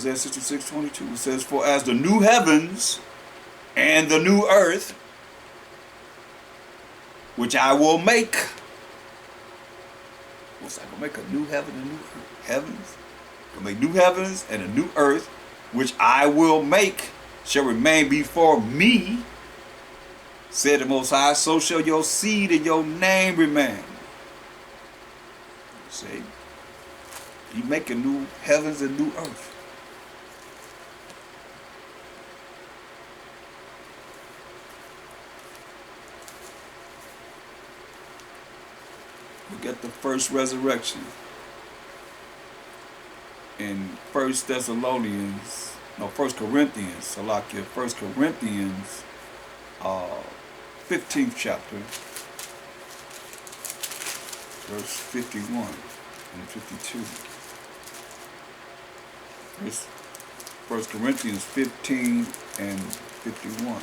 Isaiah 66:22. It says, "For as the new heavens and the new earth, which I will make." What's that? Gonna make a new heaven and new earth? Heavens? Gonna make new heavens and a new earth, which I will make, shall remain before me, said the Most High, so shall your seed and your name remain. See? He making new heavens and new earth. Look at the first resurrection in First Corinthians, 15th chapter, verse 51 and 52. First Corinthians 15 and 51.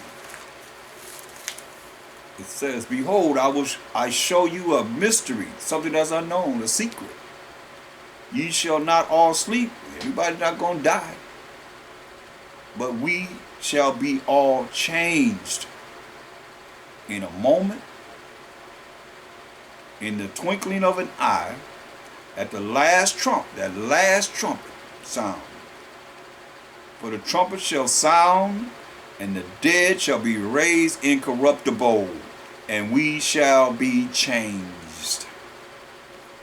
It says, "Behold, I show you a mystery, something that's unknown, a secret. Ye shall not all sleep." Everybody's not going to die. "But we shall be all changed in a moment, in the twinkling of an eye, at the last trump," that last trumpet sound. "For the trumpet shall sound, and the dead shall be raised incorruptible, and we shall be changed."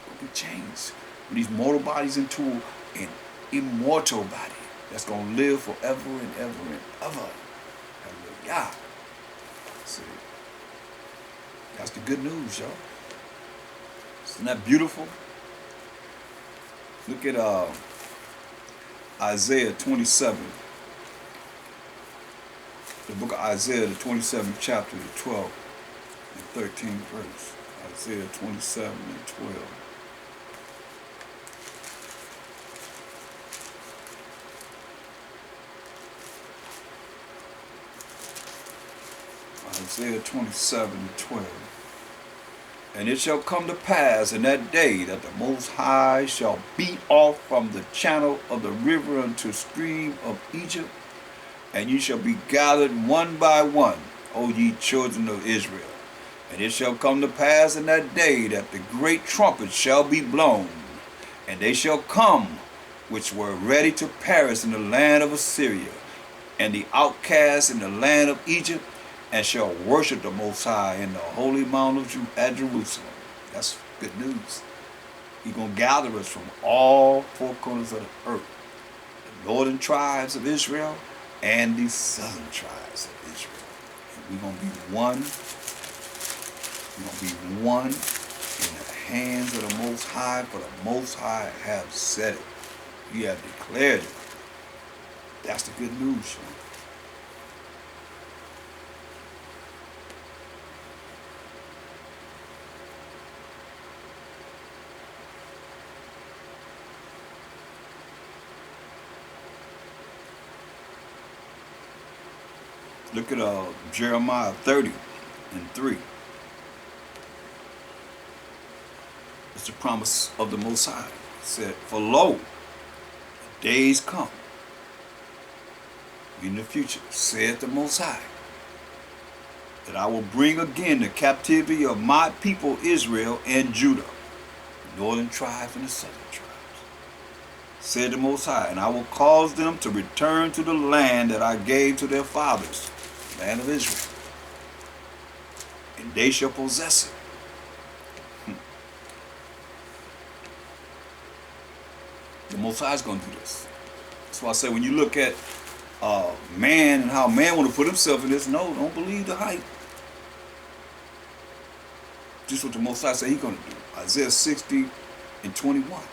We'll be changed from these mortal bodies into an immortal body that's going to live forever and ever and ever. Hallelujah. See, that's the good news, y'all. Isn't that beautiful? Look at Isaiah 27. The book of Isaiah, the 27th chapter, the 12th and 13th verse. Isaiah 27 and 12. Isaiah 27 and 12. "And it shall come to pass in that day that the Most High shall beat off from the channel of the river unto the stream of Egypt, and ye shall be gathered one by one, O ye children of Israel. And it shall come to pass in that day that the great trumpet shall be blown, and they shall come which were ready to perish in the land of Assyria, and the outcasts in the land of Egypt, and shall worship the Most High in the holy mount at Jerusalem." That's good news. He's going to gather us from all four corners of the earth, the northern tribes of Israel and the southern tribes of Israel. And we're going to be one. We're going to be one in the hands of the Most High, for the Most High have said it. He have declared it. That's the good news, y'all. Look at Jeremiah 30 and 3. It's the promise of the Most High. It said, "For lo, the days come in the future, saith the Most High, that I will bring again the captivity of my people Israel and Judah, the northern tribes and the southern tribes, said the Most High, and I will cause them to return to the land that I gave to their fathers, the land of Israel, and they shall possess it." The Most High is going to do this. That's why I say, when you look at man and how man want to put himself in this, no, don't believe the hype. Just what the Most High said he's going to do. Isaiah 60 and 21.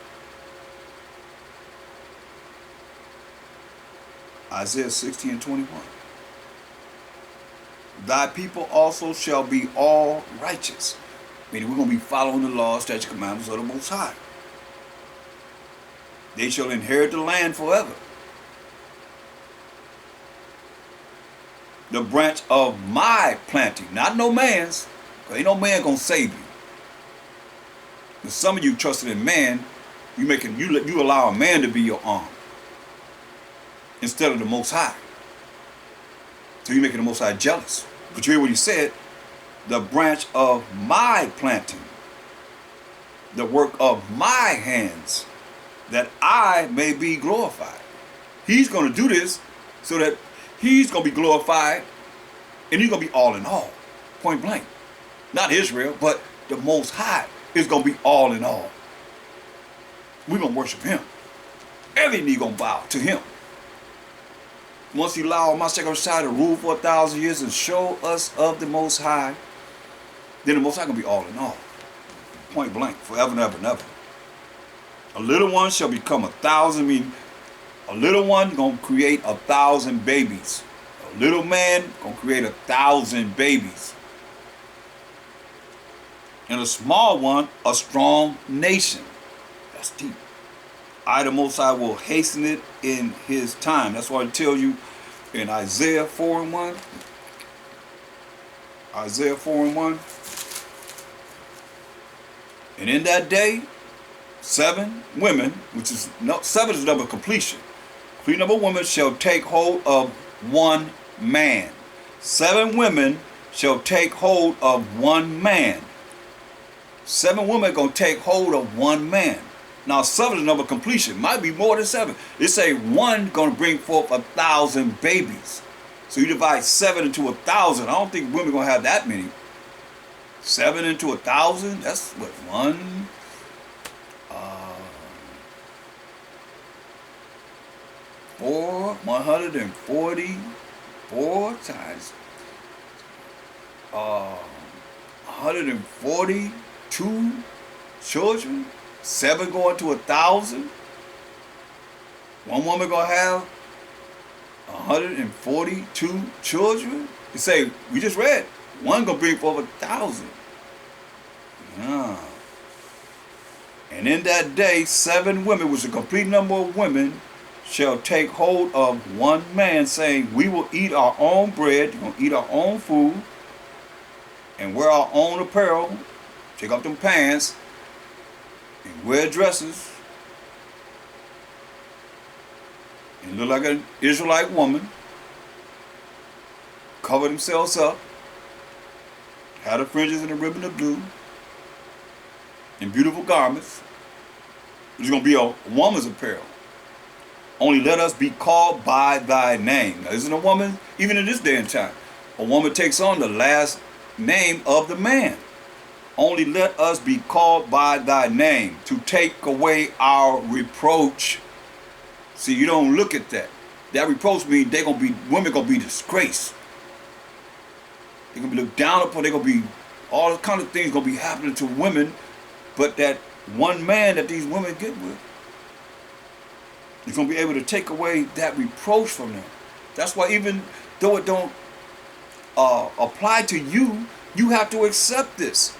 Isaiah 60 and 21. "Thy people also shall be all righteous." Meaning we're going to be following the law, statutes, commandments of the Most High. "They shall inherit the land forever. The branch of my planting," not no man's, because ain't no man going to save you. But some of you trusted in man, you allow a man to be your arm. instead of the Most High. So you're making the Most High jealous. But you hear what he said, the branch of my planting, the work of my hands, that I may be glorified. He's going to do this so that he's going to be glorified, and he's going to be all in all, point blank. Not Israel, but the Most High is going to be all in all. We're going to worship him. Every knee going to bow to him. Once he allowed my second side to rule for 1,000 years and show us of the Most High, then the Most High going to be all in all. Point blank, forever and ever and ever. A little one shall become 1,000, meaning a little one going to create 1,000 babies. A little man going to create 1,000 babies. And a small one, a strong nation. That's deep. I, the Most High, will hasten it in his time. That's why I tell you in Isaiah 4:1. Isaiah 4:1. And in that day, 7 women, which is, no, 7 is the number of completion. Complete number of women shall take hold of one man. 7 women shall take hold of one man. 7 women are going to take hold of one man. Now 7 is the number of completion. Might be more than 7. They say one going to bring forth 1,000 babies. So you divide 7 into 1,000. I don't think women going to have that many. 7 into 1,000, that's what, 144 times 142 children, 7 going to 1,000. One woman gonna have 142 children. You say, we just read, one gonna bring forth 1,000. Yeah. And in that day, 7 women, which is a complete number of women, shall take hold of one man, saying, we will eat our own bread, we're gonna eat our own food, and wear our own apparel, take off them pants, and wear dresses, and look like an Israelite woman, cover themselves up, have the fringes and the ribbon of blue, and beautiful garments. It's going to be a woman's apparel. Only let us be called by thy name. Now, isn't a woman, even in this day and time, a woman takes on the last name of the man. Only let us be called by thy name, to take away our reproach. See, you don't look at that. That reproach means women gonna be disgraced. They're gonna be looked down upon. They're gonna be, all kind of things gonna be happening to women, but that one man that these women get with is gonna be able to take away that reproach from them. That's why even though it don't apply to you, you have to accept this.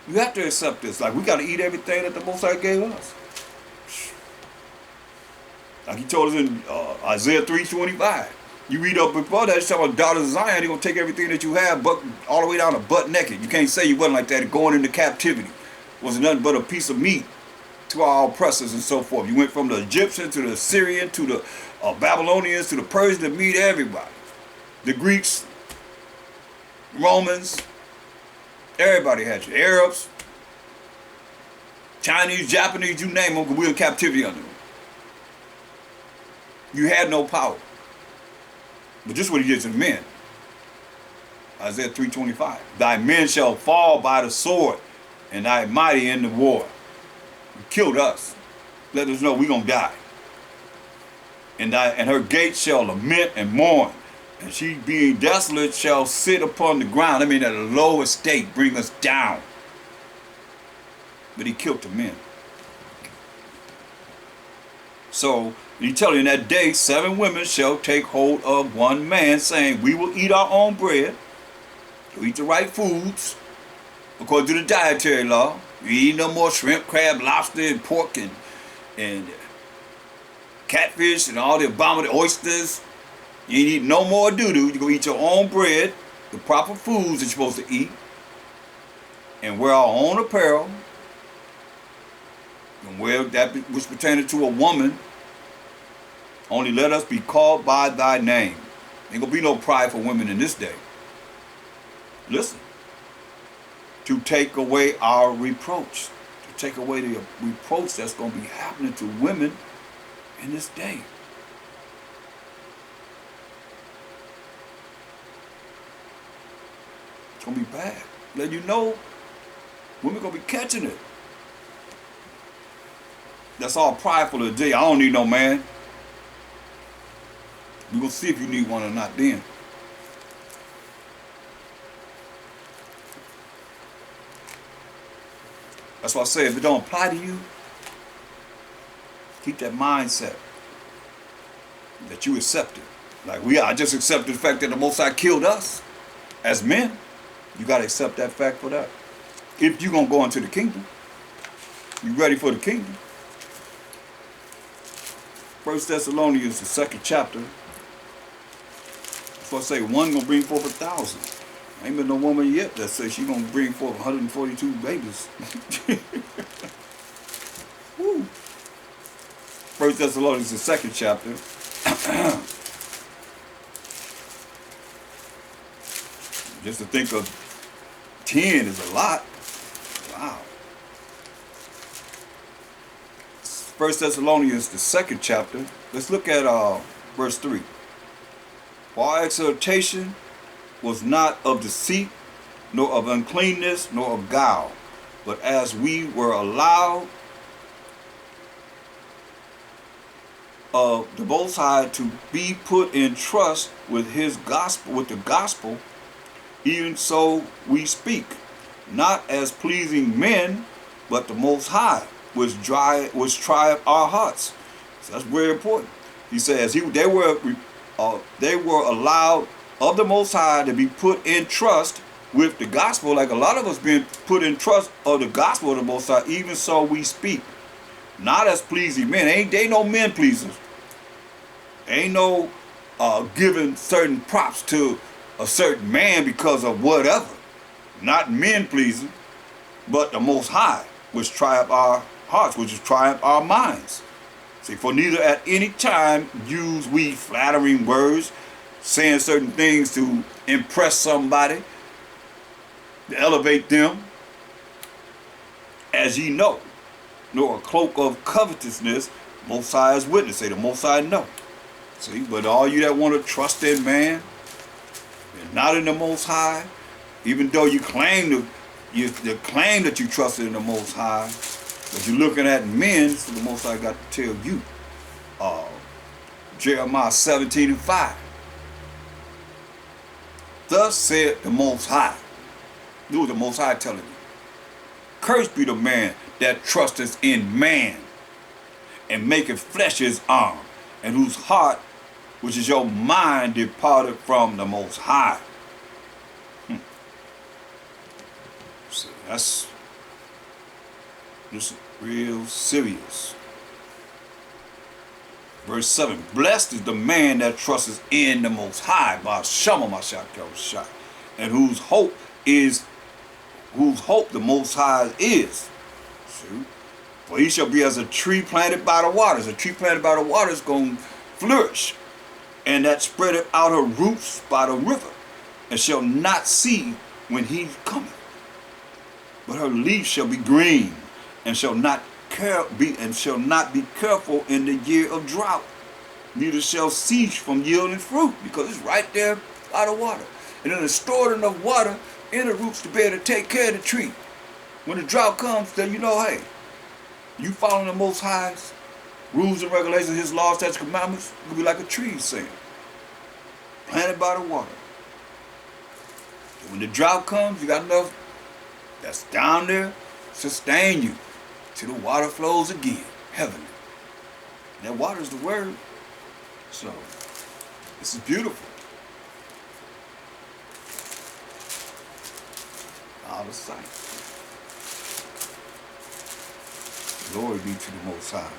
You have to accept this. Like, we got to eat everything that the Most High gave us. Like he told us in Isaiah 3:25. You read up before that, it's talking about daughters of Zion, they're going to take everything that you have, but all the way down to butt naked. You can't say you wasn't like that going into captivity. It wasn't nothing but a piece of meat to our oppressors and so forth. You went from the Egyptian to the Assyrian to the Babylonians to the Persians to meet everybody. The Greeks, Romans, everybody had you. Arabs, Chinese, Japanese, you name them, because we were in captivity under them. You had no power. But this is what he did to the men. Isaiah 3:25. Thy men shall fall by the sword, and thy mighty in the war. He killed us. Let us know we're going to die. And her gates shall lament and mourn. And she being desolate shall sit upon the ground. I mean, at a low estate, bring us down. But he killed the men. So, he tell you in that day, 7 women shall take hold of one man, saying, we will eat our own bread. We'll eat the right foods, according to the dietary law. You eat no more shrimp, crab, lobster, and pork, and catfish, and all the abominable oysters. You ain't eat no more doo-doo. You go eat your own bread, the proper foods that you're supposed to eat, and wear our own apparel, and wear that which pertains to a woman, Only let us be called by thy name. Ain't gonna be no pride for women in this day. Listen, to take away our reproach, to take away the reproach that's gonna be happening to women in this day. It's gonna be bad. Let you know, women gonna be catching it. That's all prideful today. I don't need no man. We're gonna see if you need one or not then. That's why I say if it don't apply to you, keep that mindset that you accept it. Like I just accepted the fact that the Most High killed us as men. You gotta accept that fact for that. If you gonna go into the kingdom, you ready for the kingdom. 1 Thessalonians, the 2nd chapter. That's why I say one gonna bring forth 1,000. Ain't been no woman yet that says she gonna bring forth 142 babies. Woo. 1 Thessalonians, the 2nd chapter. Just to think of 10 is a lot. Wow. 1 Thessalonians, the 2nd chapter. Let's look at verse 3. For our exhortation was not of deceit, nor of uncleanness, nor of guile, but as we were allowed of the Most High to be put in trust with his gospel, with the gospel, even so we speak, not as pleasing men, but the Most High, which trieth our hearts. So that's very important. He says they were allowed of the Most High to be put in trust with the gospel, like a lot of us being put in trust of the gospel of the Most High. Even so we speak, not as pleasing men. Ain't they no men pleasers? Ain't no giving certain props to a certain man because of whatever. Not men pleasing, but the Most High, which triumph our hearts, which is triumph our minds. See, for neither at any time use we flattering words, saying certain things to impress somebody, to elevate them, as ye know, nor a cloak of covetousness, Most High is witness. Say the Most High know. See, but all you that want to trust in man, and not in the Most High, even though you claim that you trusted in the Most High, but you're looking at men, so the Most High got to tell you. Jeremiah 17:5. Thus said the Most High. This was the Most High telling you. Cursed be the man that trusteth in man, and maketh flesh his arm, and whose heart, which is your mind, departed from the Most High. So this is real serious. Verse 7. Blessed is the man that trusteth in the Most High, and whose hope the Most High is. See? For he shall be as a tree planted by the waters. A tree planted by the waters is going to flourish, and that spreadeth out her roots by the river, and shall not see when he cometh. But her leaf shall be green, and shall not be careful in the year of drought, neither shall cease from yielding fruit, because it's right there by the water. And then it's stored enough water in the roots to be able to take care of the tree. When the drought comes, then you know, hey, you following the Most High's rules and regulations, his laws, statutes, commandments, you'll be like a tree saying, planted by the water. And when the drought comes, you got enough that's down there to sustain you till the water flows again, heavenly. And that water is the word. So, this is beautiful. Out of sight. Glory be to the Most High.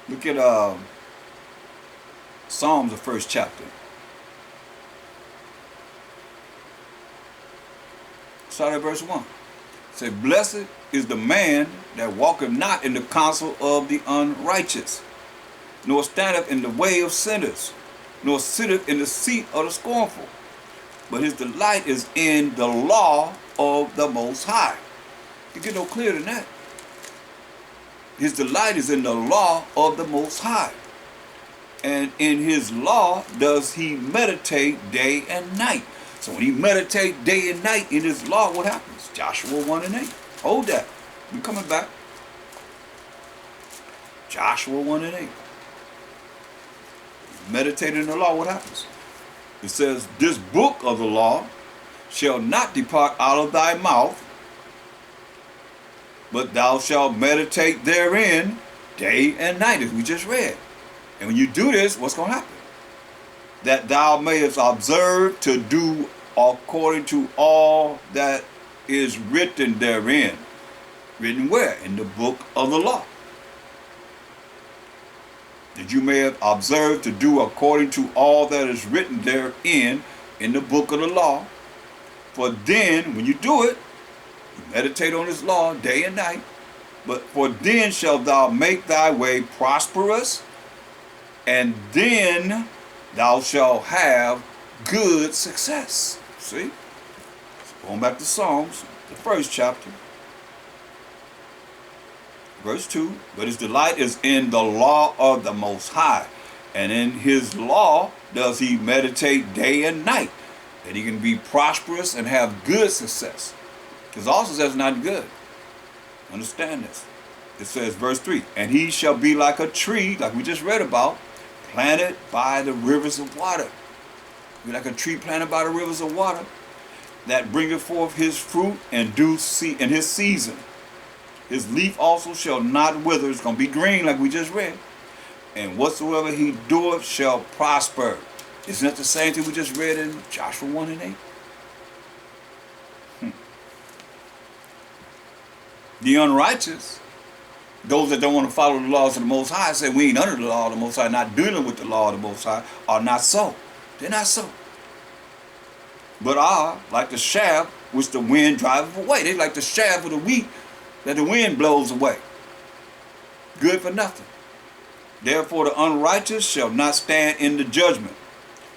Look at Psalms, the 1st chapter. Start at verse 1. Say, blessed is the man that walketh not in the counsel of the unrighteous, nor standeth in the way of sinners, nor sitteth in the seat of the scornful. But his delight is in the law of the Most High. You get no clearer than that. His delight is in the law of the Most High. And in his law does he meditate day and night. So when he meditates day and night in his law, what happens? Joshua 1 and 8. Hold that. We're coming back. Joshua 1 and 8. Meditate in the law, what happens? It says, this book of the law shall not depart out of thy mouth, but thou shalt meditate therein day and night, as we just read. And when you do this, what's going to happen? That thou mayest observe to do according to all that is written therein. Written where? In the book of the law. That you may have observed to do according to all that is written therein in the book of the law. For then, when you do it, you meditate on this law day and night. But for then shalt thou make thy way prosperous, and then thou shalt have good success. See? So going back to Psalms, the first chapter. Verse 2, but his delight is in the law of the Most High, and in his law does he meditate day and night, that he can be prosperous and have good success. Because also says not good. Understand this. It says, verse 3, and he shall be like a tree, like we just read about, planted by the rivers of water. Be like a tree planted by the rivers of water, that bringeth forth his fruit in his season. His leaf also shall not wither. It's going to be green like we just read. And whatsoever he doeth shall prosper. Isn't that the same thing we just read in Joshua 1 and 8? The unrighteous, those that don't want to follow the laws of the Most High, say we ain't under the law of the Most High, not dealing with the law of the Most High, are not so. They're not so. But are like the shaft which the wind driveth away. They're like the shaft of the wheat that the wind blows away. Good for nothing. Therefore the unrighteous shall not stand in the judgment,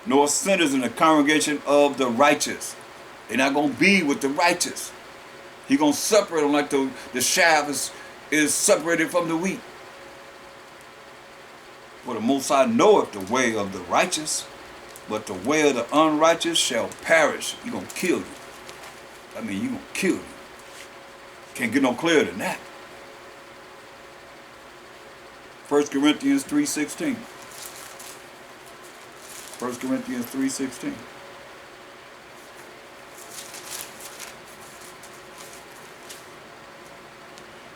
nor sinners in the congregation of the righteous. They're not going to be with the righteous. He's going to separate them like the shaft is separated from the wheat. For the Most High knoweth the way of the righteous, but the way of the unrighteous shall perish. He's going to kill you. I mean, you're going to kill you. Can't get no clearer than that. 1 Corinthians 3:16. 1 Corinthians 3:16.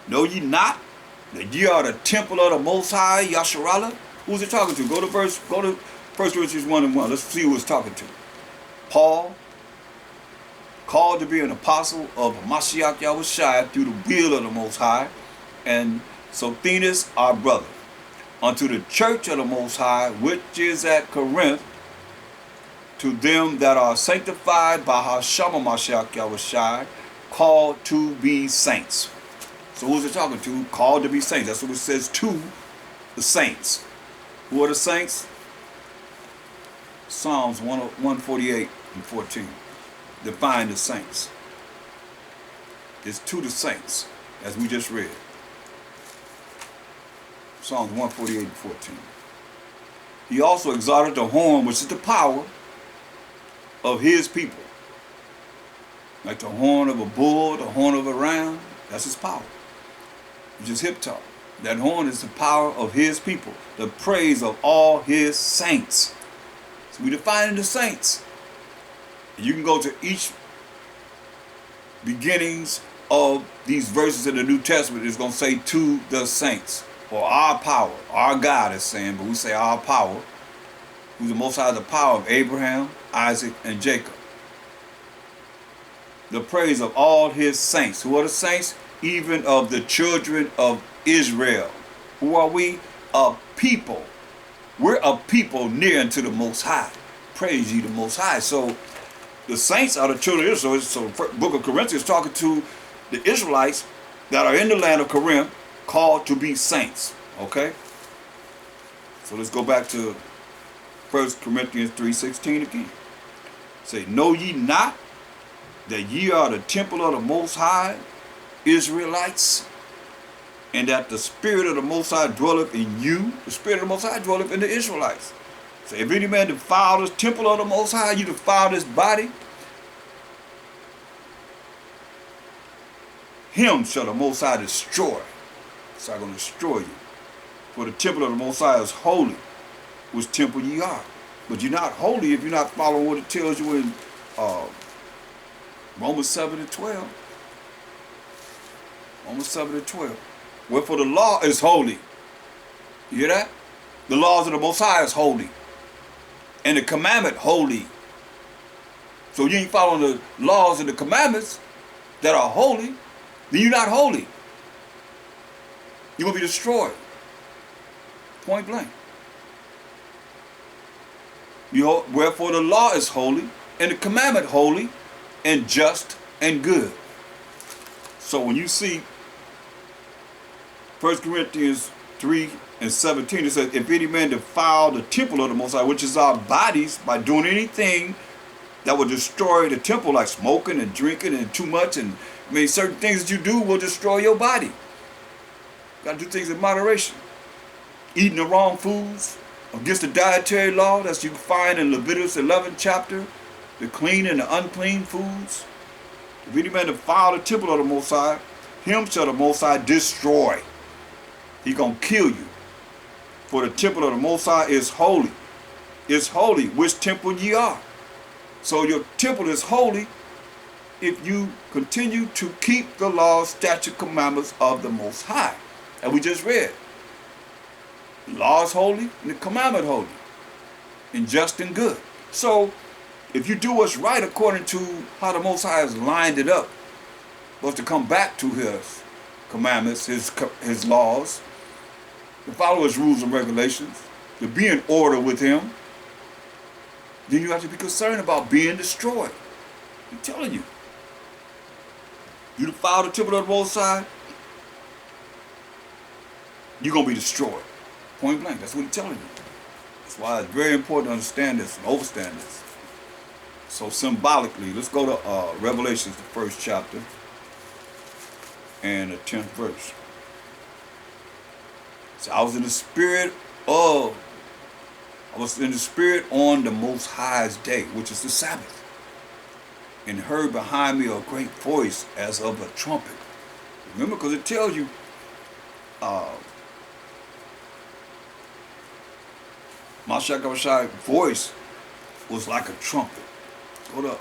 Know ye not that ye are the temple of the Most High, Yasharallah? Who's it talking to? Go to 1 Corinthians 1 and 1. Let's see who it's talking to. Paul, called to be an apostle of Mashiach h.o.i through the will of the Most High, and Sosthenes our brother, unto the church of the Most High, which is at Corinth, to them that are sanctified by Hashama Mashiach h.o.i, called to be saints. So who's it talking to? Called to be saints. That's what it says, to the saints. Who are the saints? Psalms 148 and 14. Define the saints. It's to the saints, as we just read. Psalms 148 and 14. He also exalted the horn, which is the power of his people. Like the horn of a bull, the horn of a ram, that's his power. Which is hip talk. That horn is the power of his people, the praise of all his saints. So we define the saints. You can go to each beginnings of these verses in the New Testament. It's going to say to the saints, or our power. Our God is saying, but we say our power. Who's the Most High, the power of Abraham, Isaac, and Jacob. The praise of all his saints. Who are the saints? Even of the children of Israel. Who are we? A people. We're a people near unto the Most High. Praise ye the Most High. So the saints are the children of Israel. So the book of Corinthians is talking to the Israelites that are in the land of Corinth, called to be saints. Okay? So let's go back to 1 Corinthians 3:16 again. Say, know ye not that ye are the temple of the Most High, Israelites, and that the Spirit of the Most High dwelleth in you? The Spirit of the Most High dwelleth in the Israelites. So if any man defile this temple of the Most High, you defile this body, him shall the Most High destroy. So I'm going to destroy you. For the temple of the Most High is holy, which temple ye are. But you're not holy if you're not following what it tells you in Romans 7:12. Romans 7:12. Wherefore the law is holy. You hear that? The laws of the Most High is holy. And the commandment holy. So you ain't following the laws and the commandments that are holy, then you're not holy. You're going to be destroyed. Point blank. Wherefore the law is holy, and the commandment holy, and just, and good. So when you see 1 Corinthians 3:17, it says, if any man defile the temple of the Most High, which is our bodies, by doing anything that will destroy the temple, like smoking and drinking and too much, and certain things that you do will destroy your body. You got to do things in moderation. Eating the wrong foods, against the dietary law that you find in Leviticus 11 chapter, the clean and the unclean foods. If any man defile the temple of the Most High, him shall the Most High destroy. He gonna kill you. For the temple of the Most High is holy. It's holy, which temple ye are. So your temple is holy if you continue to keep the laws, statute, commandments of the Most High. And we just read. The law is holy and the commandment holy. And just and good. So if you do what's right according to how the Most High has lined it up, was to come back to his commandments, his laws, to follow his rules and regulations, to be in order with him, then you have to be concerned about being destroyed. I'm telling you. You defile the temple of the Most High, you're going to be destroyed. Point blank. That's what he's telling you. That's why it's very important to understand this and understand this. So symbolically, let's go to Revelations, the 1st chapter and the 10th verse. So I was in the spirit on the Most High's day, which is the Sabbath, and heard behind me a great voice as of a trumpet. Remember, because it tells you Mashiach Abishai's voice was like a trumpet. Go to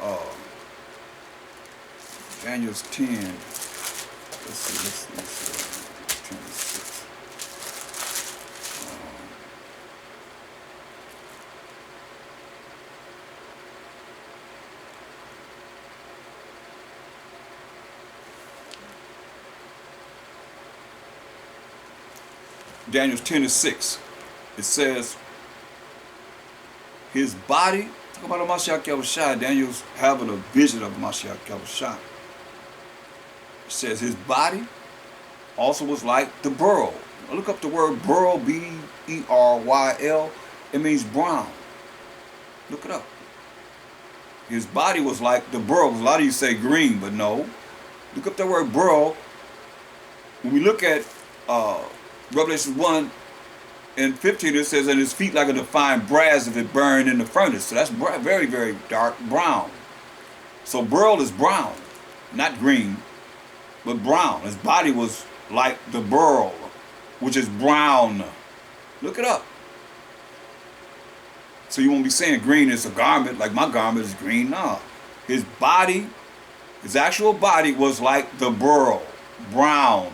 Daniel's 10. Let's see. 26. Daniel's 10:6. It says, his body, talk about Mashiach Yahushua, Daniel's having a vision of Mashiach Yahushua. It says his body also was like the beryl. Look up the word beryl, B-E-R-Y-L. It means brown. Look it up. His body was like the beryl. A lot of you say green, but no. Look up the word beryl. When we look at Revelation 1:15, it says, and his feet like a defined brass if it burned in the furnace. So that's very, very dark brown. So beryl is brown, not green, but brown. His body was like the beryl, which is brown. Look it up. So you won't be saying green is a garment, like my garment is green. No. His body, his actual body was like the beryl, brown.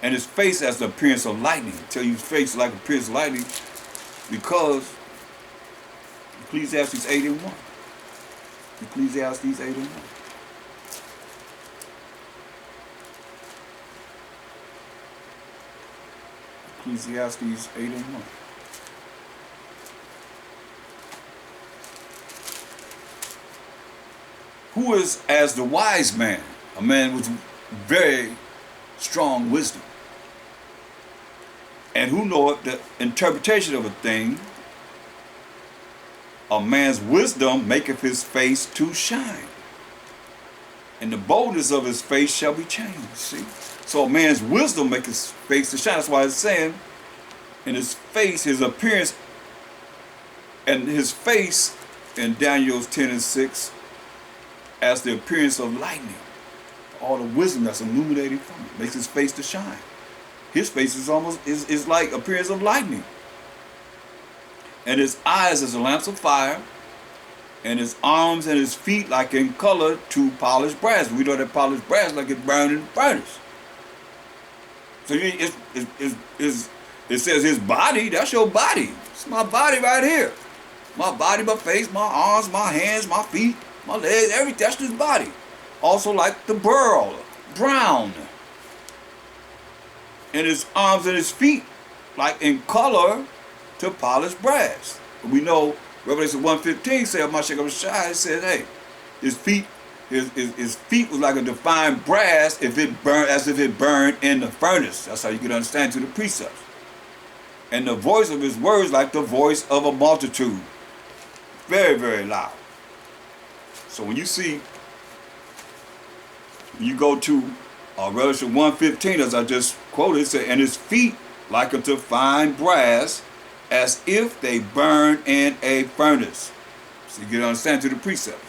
And his face as the appearance of lightning. I tell you his face like appearance of lightning because Ecclesiastes 8:1. Ecclesiastes 8:1. Ecclesiastes 8:1. Who is as the wise man, a man with very strong wisdom, And who knoweth the interpretation of a thing? A man's wisdom maketh his face to shine, and the boldness of his face shall be changed. See? So a man's wisdom maketh his face to shine. That's why it's saying, in his face, his appearance, and his face in Daniel 10:6, as the appearance of lightning. All the wisdom that's illuminating from it makes his face to shine. His face is almost is like appearance of lightning. And his eyes as a lamp of fire, and his arms and his feet like in color to polished brass. We know that polished brass like it's burned in the furnace. So it says his body, that's your body. It's my body right here. My body, my face, my arms, my hands, my feet, my legs, everything, that's his body. Also like the burl, brown. And his arms and his feet like in color to polished brass. We know Revelation 1:15 said, h.o.d.c, said, hey, his feet was like a defined brass if it burned, as if it burned in the furnace. That's how you can understand to the precepts. And the voice of his words like the voice of a multitude. Very, very loud. So when you see, you go to Revelation 1:15, as I just quoted, it said, and his feet like unto fine brass, as if they burn in a furnace. So you can understand to the precepts.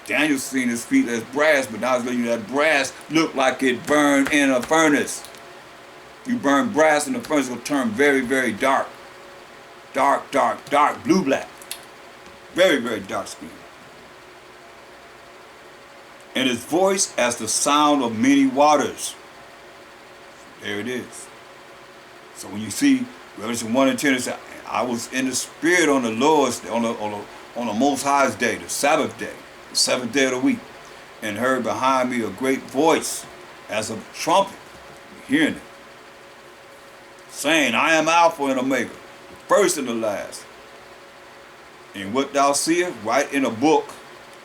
Daniel's seen his feet as brass, but now he's letting you that brass look like it burned in a furnace. You burn brass in the furnace, it'll turn very, very dark. Dark, dark, dark, blue-black. Very, very dark skin. And his voice as the sound of many waters. There it is. So when you see Revelation 1:10, it says, I was in the spirit on the Lord's day, on the Most High's day, the Sabbath day, the seventh day of the week, and heard behind me a great voice as of a trumpet, hearing it, saying, I am Alpha and Omega, the first and the last. And what thou seest, write in a book,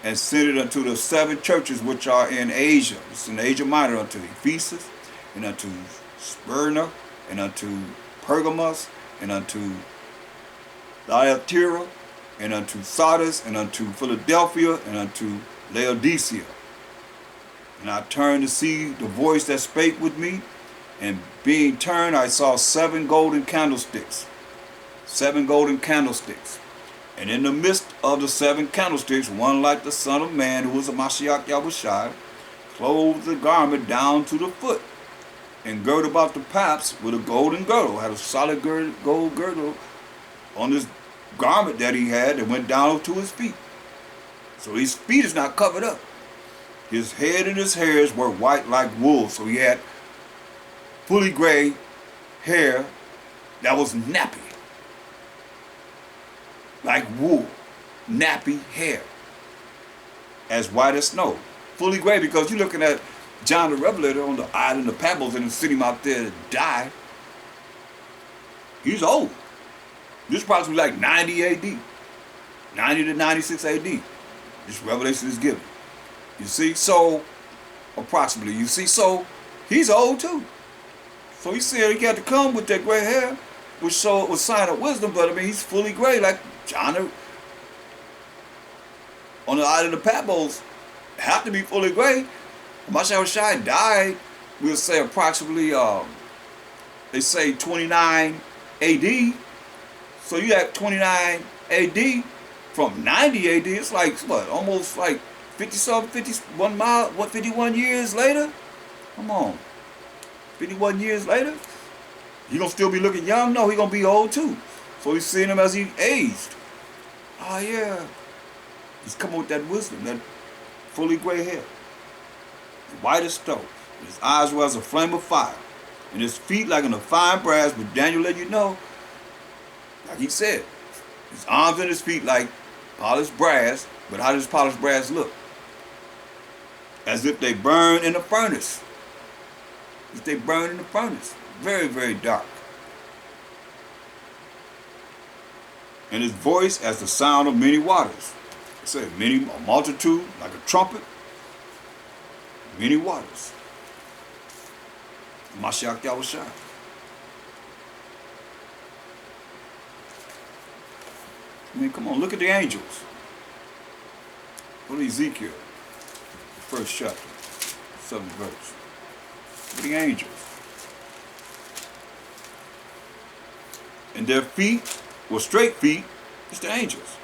and send it unto the 7 churches which are in Asia. It's in Asia Minor, unto Ephesus, and unto Smyrna, and unto Pergamos, and unto Thyatira, and unto Sardis, and unto Philadelphia, and unto Laodicea. And I turned to see the voice that spake with me, and being turned, I saw 7 golden candlesticks. 7 golden candlesticks. And in the midst of the 7 candlesticks, one like the Son of Man, who was a h.o.d.c, clothed the garment down to the foot, and girt about the paps with a golden girdle. Had a solid gold girdle on this garment that he had that went down to his feet. So his feet is not covered up. His head and his hairs were white like wool. So he had fully gray hair that was nappy. Like wool. Nappy hair. As white as snow. Fully gray, because you're looking at John the Revelator on the island of Patmos and sitting him out there to die. He's old. This is probably like 90 AD. 90 to 96 AD. This revelation is given. You see, so, approximately, you see, so, he's old too. So he said he got to come with that gray hair, which was sign of wisdom, but I mean, he's fully gray, like John on the island of Patmos, have to be fully gray. h.o.d.c died, we'll say approximately, they say 29 AD. So you got 29 AD from 90 AD, it's like, what, almost like 51 years later? Come on. 51 years later? He gonna still be looking young? No, he gonna be old too. So he's seeing him as he aged. Oh yeah. He's coming with that wisdom, that fully gray hair. White as snow. His eyes were as a flame of fire. And his feet like in a fine brass, but Daniel let you know, like he said, his arms and his feet like polished brass, but how does polished brass look? As if they burn in a furnace. As if they burn in the furnace. Very, very dark. And his voice as the sound of many waters. It said a multitude, like a trumpet, many waters. h.o.d.c. I mean, come on, look at the angels. Go to Ezekiel, first chapter, 7th verse. Look at the angels. And their feet were straight feet. It's the angels.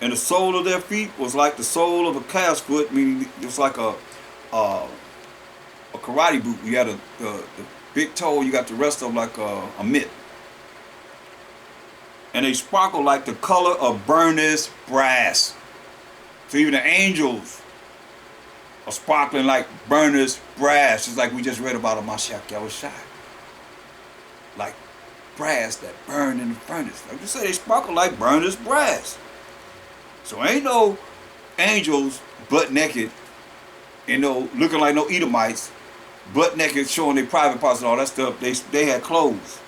And the sole of their feet was like the sole of a calf's foot, meaning it was like a karate boot. You had the big toe, you got the rest of them like a mitt. And they sparkle like the color of burnished brass. So even the angels are sparkling like burnished brass, just like we just read about h.o.d.c. Like brass that burned in the furnace. Like you say, they sparkle like burnished brass. So ain't no angels butt naked and no looking like no Edomites, butt naked showing their private parts and all that stuff. They had clothes.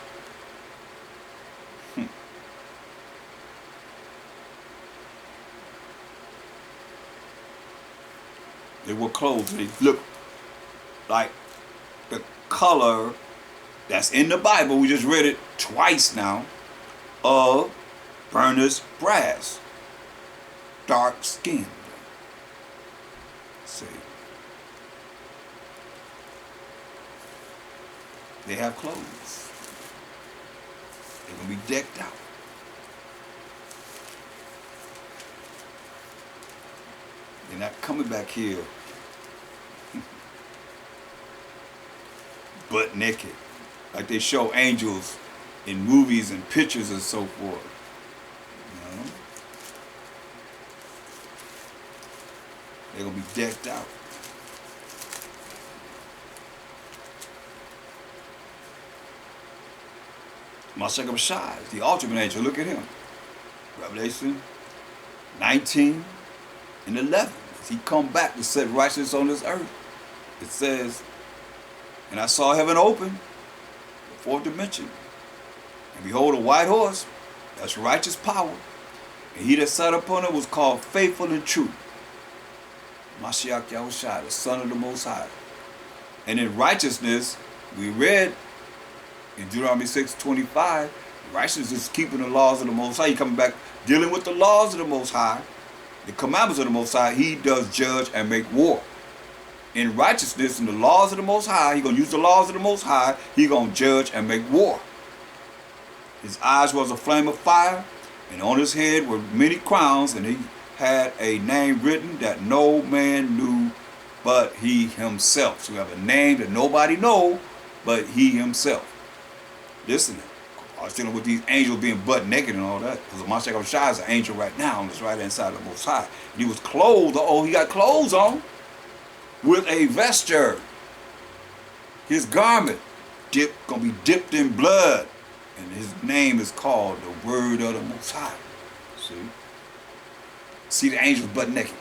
They wore clothes. They look like the color that's in the Bible. We just read it twice now. Of burnished brass. Dark skinned. See. They have clothes. They're going to be decked out. They're not coming back here butt naked, like they show angels in movies and pictures and so forth. You know? They're going to be decked out. h.o.d.c, the ultimate angel, look at him. Revelation 19 and 11. As he come back to set righteousness on this earth. It says, and I saw heaven open, the fourth dimension, and behold a white horse, that's righteous power, and he that sat upon it was called faithful and true. h.o.d.c, the Son of the Most High. And in righteousness, we read in Deuteronomy 6:25, righteousness is keeping the laws of the Most High. He coming back dealing with the laws of the Most High, the commandments of the Most High. He does judge and make war. In righteousness and the laws of the Most High, he going to use the laws of the Most High. He going to judge and make war. His eyes was a flame of fire, and on his head were many crowns, and he had a name written that no man knew but he himself. So we have a name that nobody know but he himself. Listen, I was dealing with these angels being butt naked and all that, because h.o.d.c is an angel right now on this right hand side of the Most High. And he was clothed, he got clothes on, with a vesture. His garment gonna be dipped in blood, and his name is called the Word of the Most High. See the angels butt naked,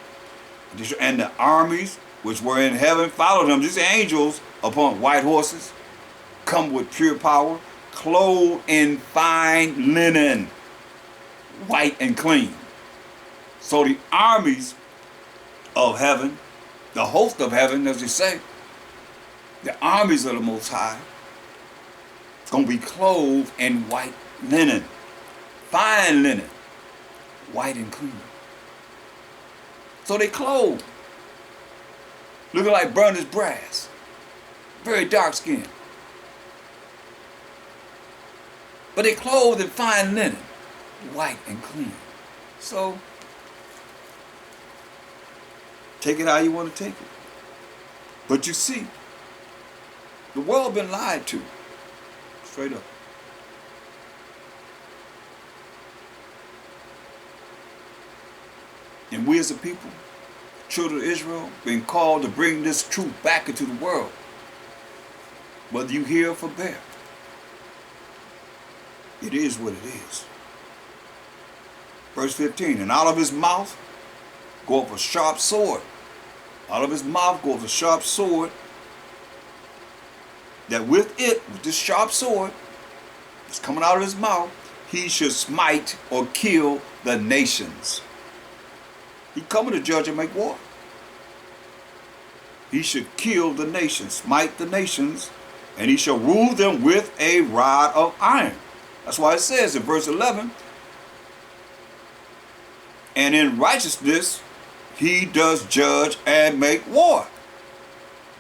and the armies which were in heaven followed him. These angels upon white horses, come with pure power, clothed in fine linen, white and clean. So the armies of heaven, the host of heaven, as they say, the armies of the Most High, it's going to be clothed in white linen, fine linen, white and clean. So they clothed, looking like burnished brass, very dark skinned. But they clothed in fine linen, white and clean. So, take it how you want to take it. But you see, the world been lied to, straight up. And we as a people, children of Israel, been called to bring this truth back into the world. Whether you hear or forbear, it is what it is. Verse 15, and out of his mouth goeth a sharp sword. Out of his mouth goeth a sharp sword, that with this sharp sword that's coming out of his mouth, he should smite or kill the nations. He coming to judge and make war. He should kill the nations, smite the nations, and he shall rule them with a rod of iron. That's why it says in verse 11, And in righteousness he does judge and make war.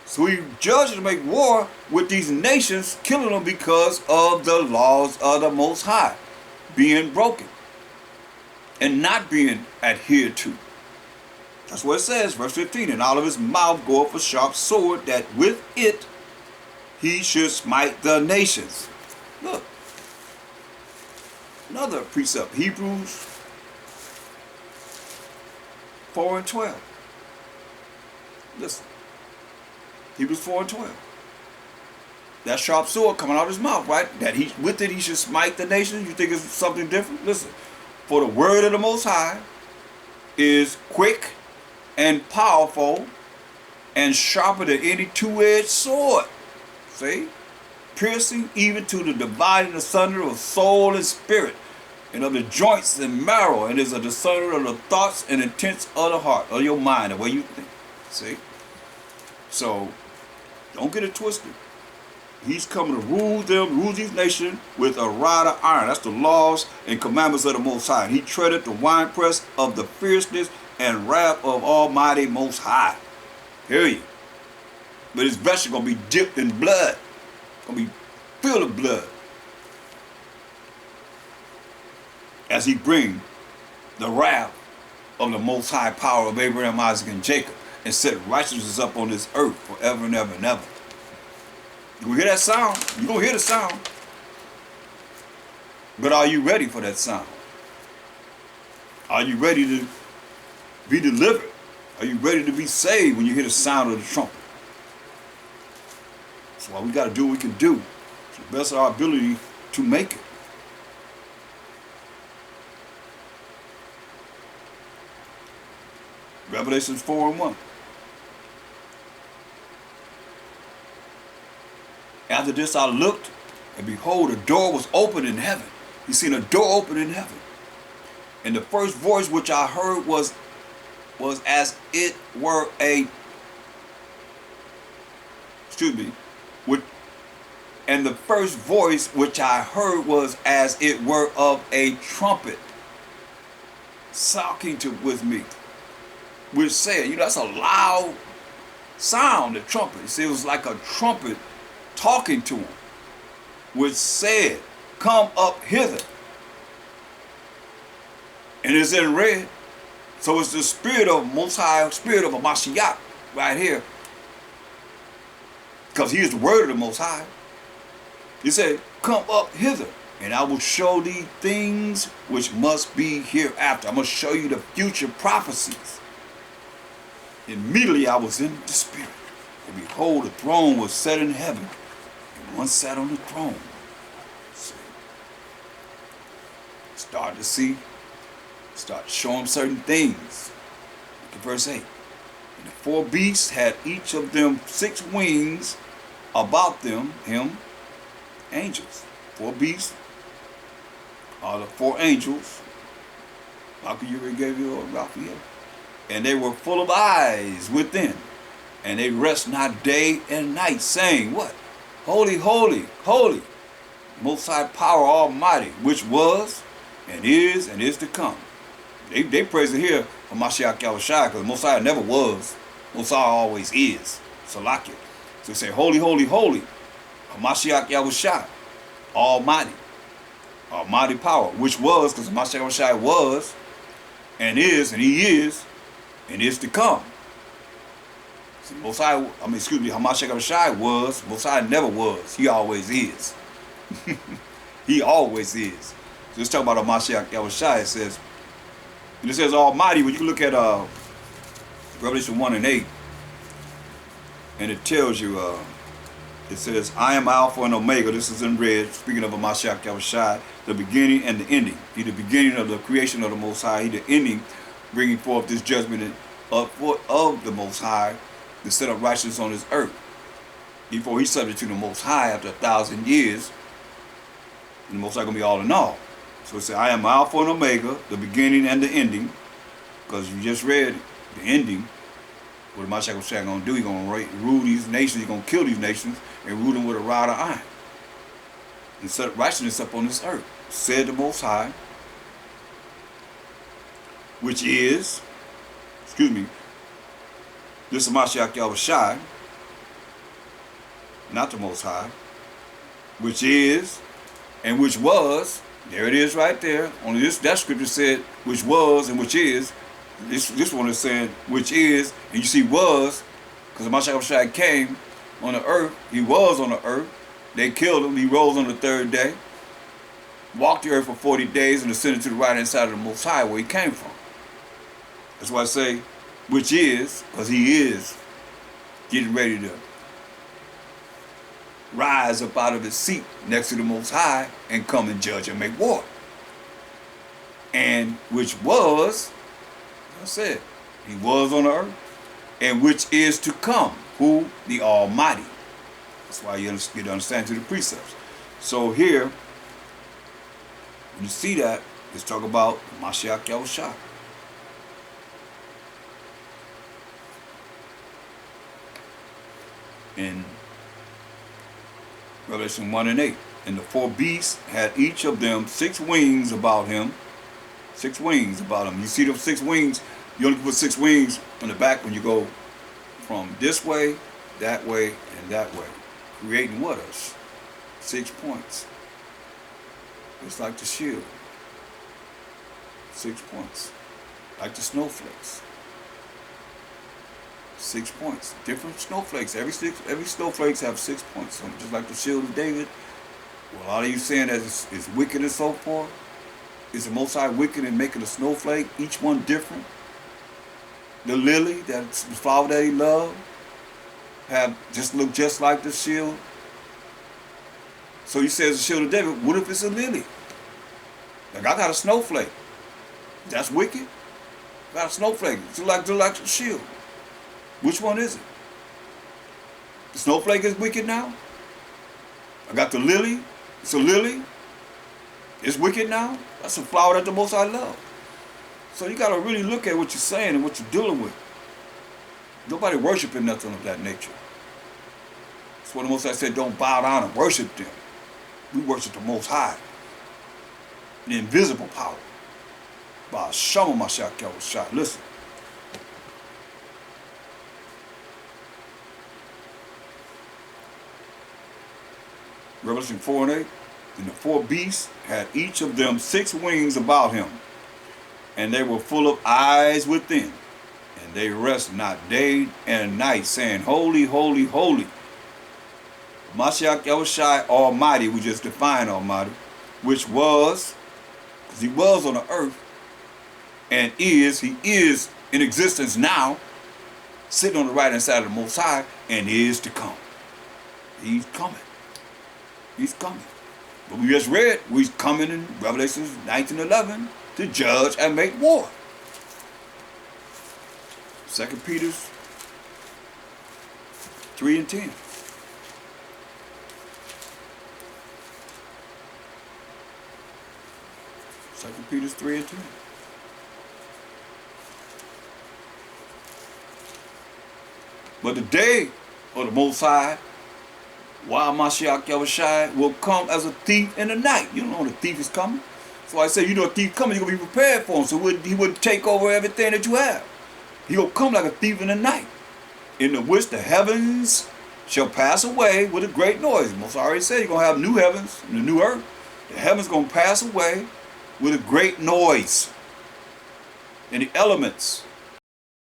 So he judges and make war with these nations, killing them because of the laws of the Most High being broken and not being adhered to. That's what it says, verse 15. And out of his mouth goeth a sharp sword, that with it he should smite the nations. Look, another precept, Hebrews 4 and 12. Listen, Hebrews 4 and 12. That sharp sword coming out of his mouth, right? That he with it he should smite the nations. You think it's something different? Listen, for the word of the Most High is quick and powerful and sharper than any two-edged sword. See? Piercing even to the dividing asunder of soul and spirit, and of the joints and marrow, and is a discerner of the thoughts and intents of the heart, of your mind, the way you think. See? So, don't get it twisted. He's coming to rule these nations with a rod of iron. That's the laws and commandments of the Most High. He treaded the winepress of the fierceness and wrath of Almighty Most High. Hear you. But his vessel going to be dipped in blood. Going to be filled with blood. As he bring the wrath of the Most High power of Abraham, Isaac, and Jacob, and set righteousness up on this earth forever and ever and ever. You hear that sound? You're going to hear the sound. But are you ready for that sound? Are you ready to be delivered? Are you ready to be saved when you hear the sound of the trumpet? That's why we got to do what we can do to the best of our ability to make it. Revelation 4 and 1. After this I looked, and behold, a door was opened in heaven. You seen a door open in heaven. And the first voice which I heard was as it were a, and the first voice which I heard was as it were of a trumpet, talking with me, which said, that's a loud sound, the trumpet. You see, it was like a trumpet talking to him, which said, come up hither. And it's in red. So it's the spirit of Most High, spirit of a Mashiach right here. Because he is the word of the Most High. He said, come up hither, and I will show thee things which must be hereafter. I'm going to show you the future prophecies. Immediately I was in the spirit, and behold, the throne was set in heaven, and one sat on the throne. So, start to see, start showing certain things. Look at verse 8. And the four beasts had each of them 6 wings about them, angels. 4 beasts are the 4 angels. How can you gave you a Raphael? And they were full of eyes within, and they rest not day and night, saying, what? Holy, holy, holy, Most High power almighty, which was, and is to come. They praise it here for Mashiach h.o.d.c, because Most High never was. Most High always is. Salakia. So they say, holy, holy, holy, Mashiach h.o.d.c, almighty. Almighty power, which was, because Mashiach h.o.d.c was, and he is to come. See, Most High, Mashiach h.o.d.c was, Most High never was. He always is. He always is. So let's talk about Mashiach h.o.d.c. It says almighty. When you look at Revelation 1 and 8, and it tells you, it says, I am Alpha and Omega. This is in red, speaking of Mashiach h.o.d.c, the beginning and the ending. He the beginning of the creation of the Most High. He the ending, bringing forth this judgment of the Most High to set up righteousness on this earth. Before he's subject to the Most High after 1,000 years, and the Most High going to be all in all. So it says, I am Alpha and Omega, the beginning and the ending, because you just read the ending. What the Mashiach was going to do, he's going to rule these nations, he's going to kill these nations, and rule them with a rod of iron. And set righteousness up on this earth, said the Most High. which is, this is Mashiach Yahushai, not the Most High, which is, and which was. There it is right there. Only that scripture said which was and which is. This one is saying which is, and you see was, because Mashiach Yahushai came on the earth. He was on the earth. They killed him. He rose on the third day. Walked the earth for 40 days and ascended to the right hand side of the Most High where he came from. That's why I say which is, because he is getting ready to rise up out of his seat next to the Most High and come and judge and make war. And which was, I said, he was on the earth, and which is to come, who? The Almighty. That's why you get to understand to the precepts. So here, when you see that, let's talk about Mashiach Yahushua. In Revelation 1 and 8, and the four beasts had each of them 6 wings about him. 6 wings about him. You see those 6 wings? You only put 6 wings on the back when you go from this way, and that way. Creating what us? 6 points. It's like the shield. 6 points. Like the snowflakes. 6 points. Different snowflakes. Every snowflakes have 6 points. So just like the shield of David. Well, a lot of you saying that it's wicked and so forth. Is the Most High wicked in making a snowflake? Each one different. The lily, that's the flower that he loved, look just like the shield. So he says the shield of David. What if it's a lily? Like I got a snowflake. That's wicked. I got a snowflake. It's like the shield. Which one is it? The snowflake is wicked now. I got the lily. It's a lily. It's wicked now. That's a flower that the Most High love. So you got to really look at what you're saying and what you're dealing with. Nobody worshiping nothing of that nature. That's what the Most High said, don't bow down and worship them. We worship the Most High. The invisible power. By Shama Mashiach Yahushua. Listen. Revelation 4 and 8. And the 4 beasts had each of them 6 wings about him, and they were full of eyes within, and they rest not day and night, saying, Holy, holy, holy. Mashiach Yahushai Almighty, we just defined Almighty, which was, because he was on the earth, and he is in existence now, sitting on the right hand side of the Most High, and is to come. He's coming. He's coming. But we just read, we're coming in Revelation 19:11 to judge and make war. 2 Peter 3 and 10. Second Peter 3 and 10. But the day of the Most High, while Mashiach Yahushai will come as a thief in the night. You don't know when the thief is coming. So I say, you know a thief coming, you're going to be prepared for him. So he wouldn't take over everything that you have. He'll come like a thief in the night, in the which the heavens shall pass away with a great noise. Most already said you're going to have new heavens and a new earth. The heavens going to pass away with a great noise. And the elements